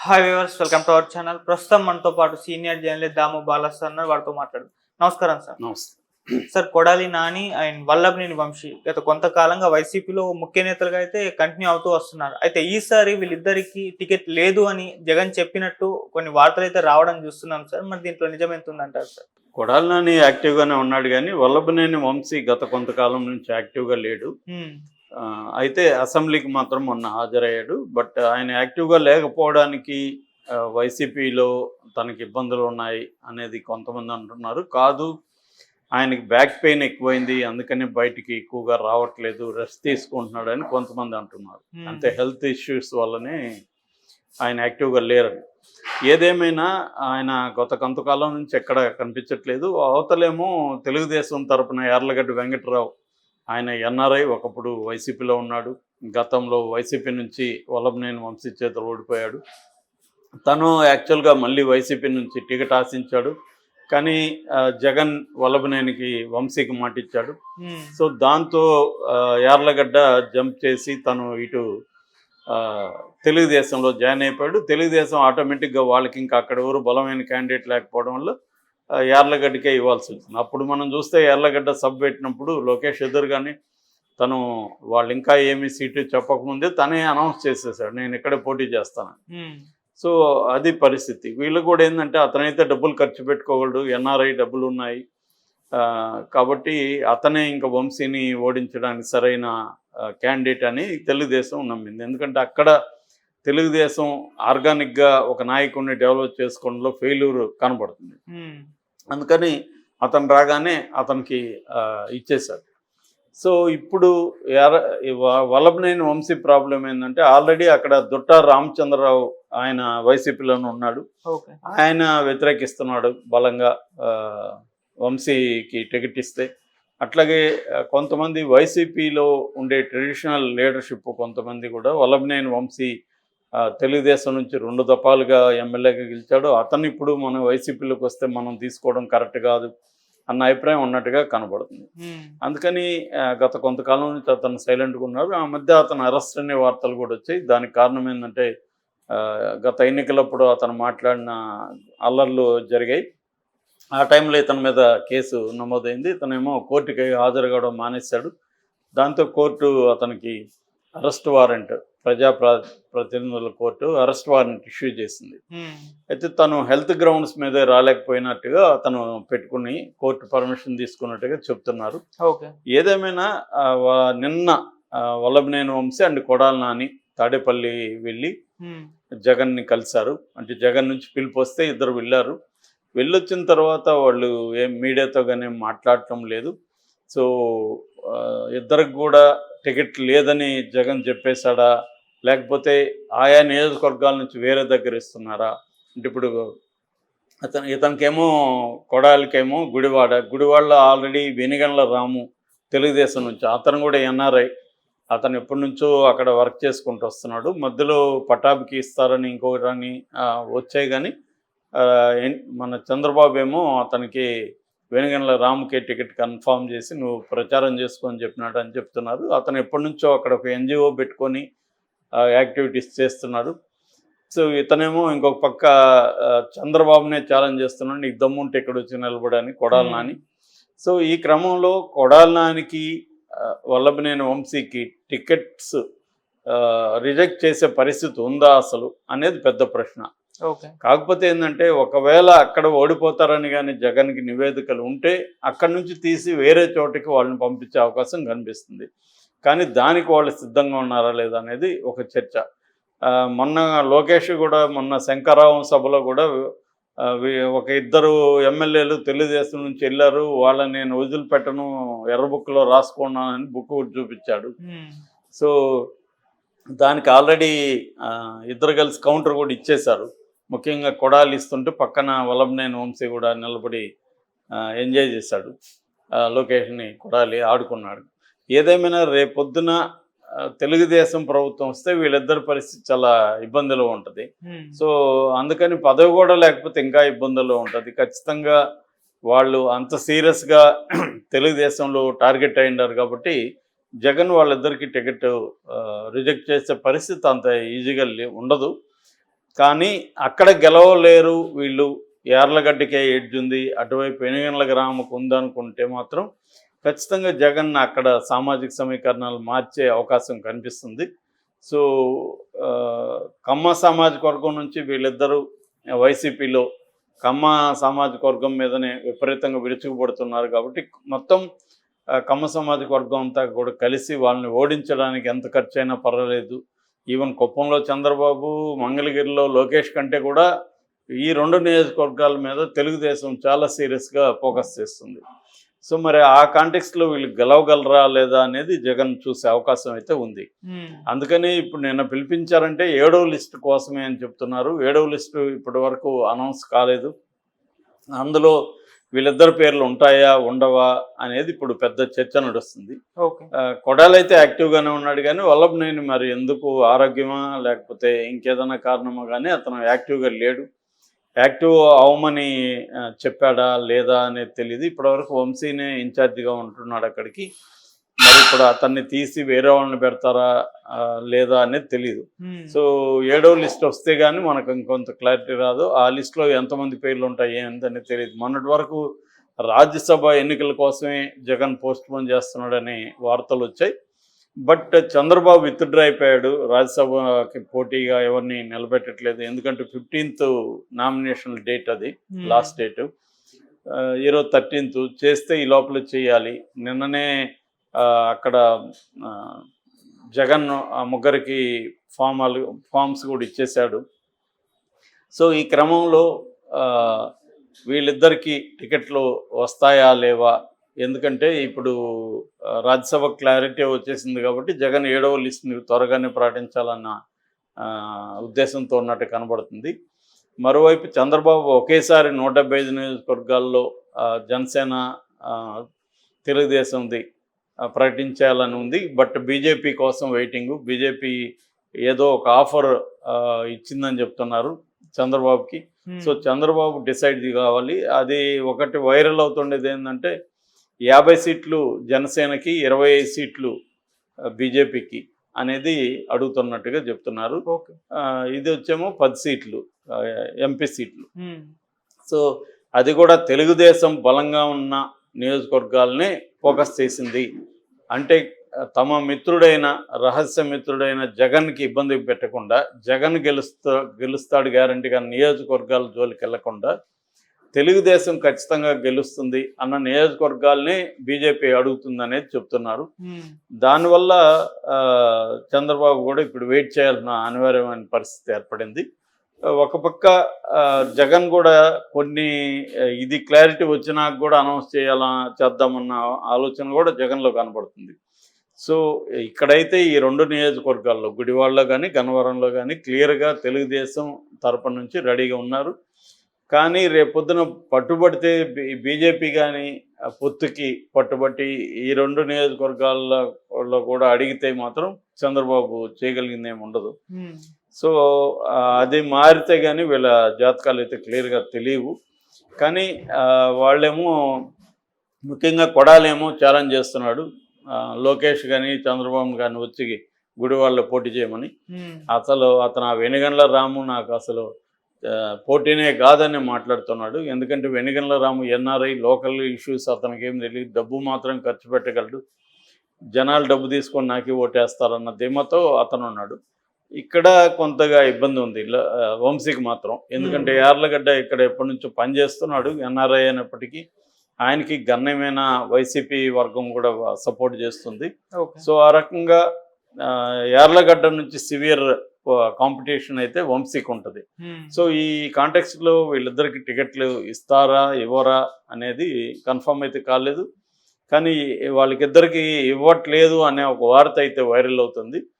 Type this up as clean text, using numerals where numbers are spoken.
Hi viewers, welcome to our channel. ప్రస్తుతం మనతో పాటు సీనియర్ జర్నలిస్ట్ దాము బాలాస్ సార్ ఉన్నారు. వారితో మాట్లాడు. నమస్కారం సార్. నమస్తే. సార్, కొడాలి నాని అండ్ వల్లభనేని వంశీ గత కొంతకాలంగా వైసీపీలో ముఖ్య నేతలుగా అయితే కంటిన్యూ అవుతూ వస్తున్నారు. అయితే ఈసారి వీళ్ళిద్దరికి టికెట్ లేదు అని జగన్ చెప్పినట్టు కొన్ని వార్తలు అయితే రావడం చూస్తున్నాం సార్. మరి దీంట్లో నిజం ఎంత ఉందంటారు సార్? కొడాలి నాని యాక్టివ్గానే ఉన్నాడు, కానీ వల్లభనేని వంశీ గత కొంతకాలం నుంచి యాక్టివ్గా లేడు. అయితే అసెంబ్లీకి మాత్రం మొన్న హాజరయ్యాడు. బట్ ఆయన యాక్టివ్గా లేకపోవడానికి వైసీపీలో తనకి ఇబ్బందులు ఉన్నాయి అనేది కొంతమంది అంటున్నారు. కాదు, ఆయనకి బ్యాక్ పెయిన్ ఎక్కువైంది, అందుకని బయటికి ఎక్కువగా రావట్లేదు, రెస్ట్ తీసుకుంటున్నాడు అని కొంతమంది అంటున్నారు. అంతే, హెల్త్ ఇష్యూస్ వల్లనే ఆయన యాక్టివ్గా లేరని. ఏదేమైనా ఆయన గత కొంతకాలం నుంచి ఎక్కడ కనిపించట్లేదు. అవతలేమో తెలుగుదేశం తరపున యార్లగడ్డ వెంకటరావు, ఆయన ఎన్ఆర్ఐ, ఒకప్పుడు వైసీపీలో ఉన్నాడు. గతంలో వైసీపీ నుంచి వల్లభనేని వంశీ చేతులు ఓడిపోయాడు. తను యాక్చువల్గా మళ్ళీ వైసీపీ నుంచి టికెట్ ఆశించాడు, కానీ జగన్ వల్లభనేనికి వంశీకి మాటిచ్చాడు. సో దాంతో యార్లగడ్డ జంప్ చేసి తను ఇటు తెలుగుదేశంలో జాయిన్ అయిపోయాడు. తెలుగుదేశం ఆటోమేటిక్గా వాళ్ళకి ఇంకా అక్కడ ఎవరు బలమైన క్యాండిడేట్ లేకపోవడం వల్ల యార్లగడ్డకే ఇవ్వాల్సి వచ్చింది. అప్పుడు మనం చూస్తే యార్లగడ్డ సబ్ పెట్టినప్పుడు లోకేష్ ఎదురుగానే తను వాళ్ళు ఇంకా ఏమీ సీటు చెప్పకముందే తనే అనౌన్స్ చేసేసాడు, నేను ఇక్కడే పోటీ చేస్తానని. సో అది పరిస్థితి. వీళ్ళు కూడా ఏంటంటే అతనైతే డబ్బులు ఖర్చు పెట్టుకోగలడు, ఎన్ఆర్ఐ డబ్బులు ఉన్నాయి కాబట్టి అతనే ఇంకా వంశీని ఓడించడానికి సరైన క్యాండిడేట్ అని తెలుగుదేశం నమ్మింది. ఎందుకంటే అక్కడ తెలుగుదేశం ఆర్గానిక్గా ఒక నాయకుడిని డెవలప్ చేసుకోవడంలో ఫెయిల్యూర్ కనబడుతుంది. అందుకని అతను రాగానే అతనికి ఇచ్చేశాడు. సో ఇప్పుడు వల్లభనేని వంశీ ప్రాబ్లం ఏంటంటే ఆల్రెడీ అక్కడ దుట్టా రామచంద్రరావు ఆయన వైసీపీలోనే ఉన్నాడు. ఆయన వ్యతిరేకిస్తున్నాడు బలంగా వంశీకి టికెట్ ఇస్తే. అట్లాగే కొంతమంది వైసీపీలో ఉండే ట్రెడిషనల్ లీడర్షిప్ కొంతమంది కూడా వల్లభనేని వంశీ తెలుగుదేశం నుంచి 2 దఫాలుగా ఎమ్మెల్యేగా గెలిచాడు, అతను ఇప్పుడు మనం వైసీపీలోకి వస్తే మనం తీసుకోవడం కరెక్ట్ కాదు అన్న అభిప్రాయం ఉన్నట్టుగా కనబడుతుంది. అందుకని గత కొంతకాలం నుంచి అతను సైలెంట్గా ఉన్నారు. ఆ మధ్య అతను అరెస్ట్ అనే వార్తలు కూడా వచ్చాయి. దానికి కారణం ఏంటంటే గత ఎన్నికలప్పుడు అతను మాట్లాడిన అల్లర్లు జరిగాయి. ఆ టైంలో ఇతని మీద కేసు నమోదైంది. ఇతనేమో కోర్టుకి హాజరు కావడం మానేశాడు. దాంతో కోర్టు అతనికి అరెస్ట్ వారెంట్, ప్రతినిధుల కోర్టు అరెస్ట్ వారెంట్ ఇష్యూ చేసింది. అయితే తను హెల్త్ గ్రౌండ్స్ మీద రాలేకపోయినట్టుగా అతను పెట్టుకుని కోర్టు పర్మిషన్ తీసుకున్నట్టుగా చెప్తున్నారు. ఏదేమైనా నిన్న వల్లభనేని వంశీ అండ్ కొడాలి నాని తాడేపల్లి వెళ్ళి జగన్ని కలిశారు. అంటే జగన్ నుంచి పిలుపు వస్తే ఇద్దరు వెళ్ళారు. వెళ్ళొచ్చిన తర్వాత వాళ్ళు ఏం మీడియాతో కానీ మాట్లాడటం లేదు. సో ఇద్దరికి కూడా టికెట్ లేదని జగన్ చెప్పేశాడా, లేకపోతే ఆయా నియోజకవర్గాల నుంచి వేరే దగ్గర ఇస్తున్నారా అంటే, ఇప్పుడు ఇతనికేమో కొడాలికేమో గుడివాడలో ఆల్రెడీ వెనిగండ్ల రాము తెలుగుదేశం నుంచి, అతను కూడా ఎన్ఆర్ఐ, అతను ఎప్పటి నుంచో అక్కడ వర్క్ చేసుకుంటూ వస్తున్నాడు. మధ్యలో పటాభికి ఇస్తారని ఇంకొకటని వచ్చాయి, కానీ మన చంద్రబాబు ఏమో అతనికి వెనుగండ్ల రాముకే టికెట్ కన్ఫామ్ చేసి నువ్వు ప్రచారం చేసుకొని చెప్పినాడు అని చెప్తున్నారు. అతను ఎప్పటి నుంచో అక్కడ ఒక ఎన్జిఓ పెట్టుకొని యాక్టివిటీస్ చేస్తున్నాడు. సో ఇతనేమో ఇంకొక పక్క చంద్రబాబునే ఛాలెంజ్ చేస్తున్నాడు, నీకు దమ్ముంటే ఇక్కడ వచ్చి నిలబడని కొడాలి నాని. సో ఈ క్రమంలో కొడాలి నానికి వల్లభనేని వంశీకి టికెట్స్ రిజెక్ట్ చేసే పరిస్థితి ఉందా అసలు అనేది పెద్ద ప్రశ్న. కాకపోతే ఏంటంటే ఒకవేళ అక్కడ ఓడిపోతారని కానీ జగన్కి నివేదికలు ఉంటే అక్కడి నుంచి తీసి వేరే చోటికి వాళ్ళని పంపించే అవకాశం కనిపిస్తుంది. కానీ దానికి వాళ్ళు సిద్ధంగా ఉన్నారా లేదా అనేది ఒక చర్చ. మొన్న లోకేష్ కూడా మొన్న శంకరరావు సభలో కూడా ఒక ఇద్దరు ఎమ్మెల్యేలు తెలుగుదేశం నుంచి వెళ్ళారు, వాళ్ళని నేను వదిలిపెట్టను, ఎర్ర బుక్లో రాసుకున్నానని బుక్ చూపించాడు. సో దానికి ఆల్రెడీ ఇద్దరు కలిసి కౌంటర్ కూడా ఇచ్చేశారు. ముఖ్యంగా కొడాలి ఇస్తుంటే పక్కన వల్లభనేని వంశీ కూడా నిలబడి ఎంజాయ్ చేశాడు. లొకేషన్ని కొడాలి ఆడుకున్నాడు. ఏదేమైనా రేపొద్దున తెలుగుదేశం ప్రభుత్వం వస్తే వీళ్ళిద్దరి పరిస్థితి చాలా ఇబ్బందిలో ఉంటుంది. సో అందుకని పదవి కూడా లేకపోతే ఇంకా ఇబ్బందుల్లో ఉంటుంది. ఖచ్చితంగా వాళ్ళు అంత సీరియస్గా తెలుగుదేశంలో టార్గెట్ అయ్యారు కాబట్టి జగన్ వాళ్ళిద్దరికి టికెట్ రిజెక్ట్ చేసే పరిస్థితి అంత ఈజీగా ఉండదు. కానీ అక్కడ గెలవలేరు వీళ్ళు, యార్లగడ్డకే ఎడ్జ్ ఉంది, అటువైపు వెనుగండ్ల గ్రామకు ఉందనుకుంటే మాత్రం ఖచ్చితంగా జగన్ అక్కడ సామాజిక సమీకరణాలు మార్చే అవకాశం కనిపిస్తుంది. సో కమ్మ సామాజిక వర్గం నుంచి వీళ్ళిద్దరూ వైసీపీలో కమ్మ సామాజిక వర్గం మీదనే విపరీతంగా విరుచుకుపడుతున్నారు కాబట్టి మొత్తం కమ్మ సామాజిక వర్గం అంతా కూడా కలిసి వాళ్ళని ఓడించడానికి ఎంత ఖర్చు అయినా పర్వాలేదు. ఈవెన్ కుప్పంలో చంద్రబాబు, మంగళగిరిలో లోకేష్ కంటే కూడా ఈ రెండు నియోజకవర్గాల మీద తెలుగుదేశం చాలా సీరియస్గా ఫోకస్ చేస్తుంది. సో మరి ఆ కాంటెక్స్ట్లో వీళ్ళు గెలవగలరా లేదా అనేది జగన్ చూసే అవకాశం అయితే ఉంది. అందుకని ఇప్పుడు నిన్న పిలిపించారంటే 7వ లిస్టు కోసమే అని చెప్తున్నారు. 7వ లిస్టు ఇప్పటి వరకు అనౌన్స్ కాలేదు. అందులో వీళ్ళిద్దరు పేర్లు ఉంటాయా ఉండవా అనేది ఇప్పుడు పెద్ద చర్చ నడుస్తుంది. కొడాలైతే యాక్టివ్గానే ఉన్నాడు, కానీ వల్లభనేని మరి ఎందుకు ఆరోగ్యమా లేకపోతే ఇంకేదైనా కారణమా కానీ అతను యాక్టివ్గా లేడు. యాక్టివ్ అవమని చెప్పాడా లేదా అనేది తెలియదు. ఇప్పటివరకు వంశీనే ఇన్ఛార్జిగా ఉంటున్నాడు అక్కడికి. మరి ఇప్పుడు అతన్ని తీసి వేరే వాళ్ళని పెడతారా లేదా అనేది తెలియదు. సో 7వ లిస్ట్ వస్తే కానీ మనకు ఇంకొంత క్లారిటీ రాదు. ఆ లిస్టులో ఎంతమంది పేర్లు ఉంటాయి ఏంటనేది తెలియదు. మొన్నటి వరకు రాజ్యసభ ఎన్నికల కోసమే జగన్ పోస్ట్పోన్ చేస్తున్నాడని వార్తలు వచ్చాయి. బట్ చంద్రబాబు విత్డ్రా అయిపోయాడు, రాజ్యసభకి పోటీగా ఎవరిని నిలబెట్టట్లేదు. ఎందుకంటే 15th నామినేషన్ డేట్, అది లాస్ట్ డేటు. ఈరోజు 13th చేస్తే ఈ లోపల చేయాలి. నిన్ననే అక్కడ జగన్ ముగ్గురికి ఫామ్స్ కూడా ఇచ్చేశాడు. సో ఈ క్రమంలో వీళ్ళిద్దరికీ టికెట్లు వస్తాయా లేవా, ఎందుకంటే ఇప్పుడు రాజ్యసభ క్లారిటీ వచ్చేసింది కాబట్టి జగన్ 7వ లిస్ట్ని త్వరగానే ప్రకటించాలన్న ఉద్దేశంతో ఉన్నట్టు కనబడుతుంది. మరోవైపు చంద్రబాబు ఒకేసారి 175 నియోజకవర్గాల్లో జనసేన తెలుగుదేశంది ప్రకటించాలని ఉంది. బట్ బీజేపీ కోసం వెయిటింగు. బీజేపీ ఏదో ఒక ఆఫర్ ఇచ్చిందని చెప్తున్నారు చంద్రబాబుకి. సో చంద్రబాబు డిసైడ్ కావాలి. అది ఒకటి వైరల్ అవుతుండేది ఏంటంటే 50 సీట్లు జనసేనకి, 25 సీట్లు బీజేపీకి అనేది అడుగుతున్నట్టుగా చెప్తున్నారు. ఇది వచ్చేమో 10 సీట్లు ఎంపీ సీట్లు. సో అది కూడా తెలుగుదేశం బలంగా ఉన్న నియోజకవర్గాలనే ఫోకస్ చేసింది. అంటే తమ మిత్రుడైన, రహస్య మిత్రుడైన జగన్కి ఇబ్బంది పెట్టకుండా, జగన్ గెలుస్తాడు గ్యారంటీగా నియోజకవర్గాల జోలికి వెళ్లకుండా తెలుగుదేశం ఖచ్చితంగా గెలుస్తుంది అన్న నియోజకవర్గాల్ని బీజేపీ అడుగుతుంది అనేది చెప్తున్నారు. దానివల్ల చంద్రబాబు కూడా ఇప్పుడు వెయిట్ చేయాల్సిన అనివార్యమైన పరిస్థితి ఏర్పడింది. ఒక పక్క జగన్ కూడా కొన్ని ఇది క్లారిటీ వచ్చినాక కూడా అనౌన్స్ చేద్దామన్న ఆలోచన కూడా జగన్లో కనబడుతుంది. సో ఇక్కడైతే ఈ రెండు నియోజకవర్గాల్లో గుడివాడలో కానీ గన్నవరంలో కానీ క్లియర్గా తెలుగుదేశం తరపు నుంచి రెడీగా ఉన్నారు. కానీ రేపొద్దున పట్టుబడితే బీజేపీ కానీ పొత్తుకి పట్టుబట్టి ఈ రెండు నియోజకవర్గాల్లో కూడా అడిగితే మాత్రం చంద్రబాబు చేయగలిగిందేమి ఉండదు. సో అది మారితే కానీ వీళ్ళ జాతకాలు అయితే క్లియర్గా తెలియవు. కానీ వాళ్ళేమో ముఖ్యంగా కొడాలేమో ఛాలెంజ్ చేస్తున్నాడు లోకేష్ కానీ చంద్రబాబు కానీ వచ్చి గుడివాడలో పోటీ చేయమని. అసలు అతను వెనుగండ్ల రాము నాకు అసలు పోటీనే కాదని మాట్లాడుతున్నాడు. ఎందుకంటే వెనుగండ్ల రాము ఎన్ఆర్ఐ, లోకల్ ఇష్యూస్ అతనికి ఏం తెలియదు, డబ్బు మాత్రం ఖర్చు పెట్టగలడు, జనాలు డబ్బు తీసుకొని నాకే ఓటేస్తారన్న ధీమాతో అతను ఉన్నాడు. ఇక్కడ కొంతగా ఇబ్బంది ఉంది వంశీకి మాత్రం. ఎందుకంటే యార్లగడ్డ ఇక్కడ ఎప్పటి నుంచో పనిచేస్తున్నాడు, ఎన్ఆర్ఐ అయినప్పటికీ ఆయనకి గణనీయమైన వైసీపీ వర్గం కూడా సపోర్ట్ చేస్తుంది. సో ఆ రకంగా యార్లగడ్డ నుంచి సివియర్ కాంపిటీషన్ అయితే వంశీకి ఉంటుంది. సో ఈ కాంటెక్స్ట్లో వీళ్ళిద్దరికి టికెట్లు ఇస్తారా ఇవ్వరా అనేది కన్ఫర్మ్ అయితే కాలేదు. కానీ వాళ్ళకిద్దరికి ఇవ్వట్లేదు అనే ఒక వార్త అయితే వైరల్ అవుతుంది.